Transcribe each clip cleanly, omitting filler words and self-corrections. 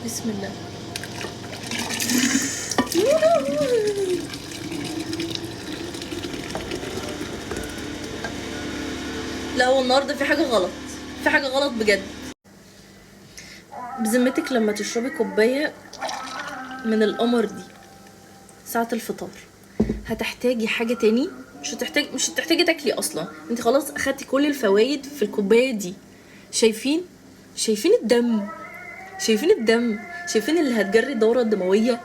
بسم الله. لا هو النهارده في حاجه غلط، في حاجه غلط بجد. بذمتك لما تشربي كوبايه من القمر دي ساعه الفطار هتحتاجي حاجه تاني؟ مش هتحتاجي تاكلي اصلا، انت خلاص اخدتي كل الفوائد في الكوبايه دي. شايفين؟ شايفين الدم؟ شايفين الدم؟ شايفين اللي هتجري الدوره الدمويه؟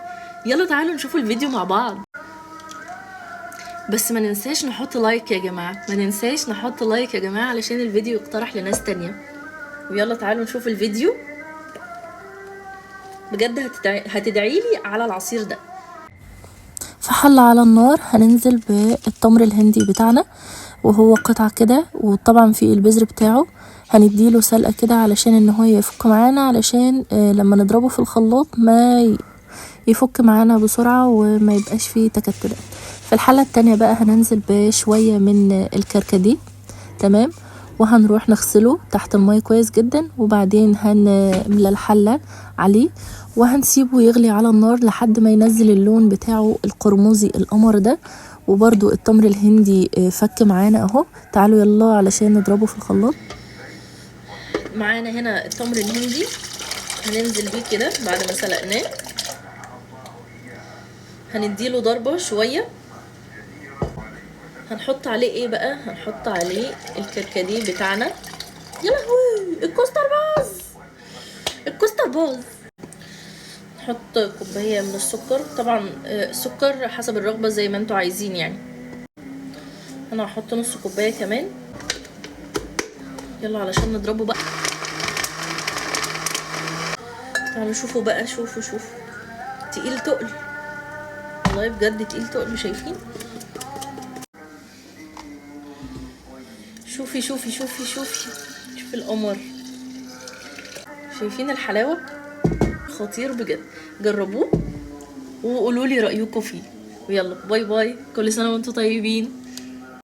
يلا تعالوا نشوف الفيديو مع بعض. بس ما ننساش نحط لايك يا جماعه، ما ننساش نحط لايك يا جماعه علشان الفيديو يقترح لناس تانية. ويلا تعالوا نشوف الفيديو. بجد هتدعيلي على العصير ده. في حلة على النار هننزل بالتمر الهندي بتاعنا، وهو قطعة كده، وطبعا في البذر بتاعه هنديله سلقة كده علشان ان هو يفك معانا، علشان لما نضربه في الخلاط ما يفك معانا بسرعة وما يبقاش فيه تكتلات. في الحلة التانية بقى هننزل بشوية من الكركديه، تمام، وهنروح نغسله تحت المية كويس جدا، وبعدين هنملى الحلة عليه وهنسيبه يغلي على النار لحد ما ينزل اللون بتاعه القرمزي القمر ده. وبرده التمر الهندي فك معانا اهو. تعالوا يلا علشان نضربه في الخلاط. معانا هنا التمر الهندي هننزل بيه كده بعد ما سلقناه، هنديله ضربة شوية. هنحط عليه ايه بقى؟ هنحط عليه الكركديه بتاعنا. يا لهوي الكوستر باظ، الكوستر باظ. نحط كوباية من السكر، طبعا سكر حسب الرغبة زي ما انتوا عايزين يعني. انا هحط نص كوباية كمان. يلا علشان نضربه بقى. تعالوا شوفوا بقى، شوفوا تقيل تقل والله، بجد تقيل تقل. شايفين؟ شوفي القمر. شايفين الحلاوة؟ خطير بجد. جربوه وقولوا لي رأيكم فيه. ويلا باي باي، كل سنة وانتم طيبين.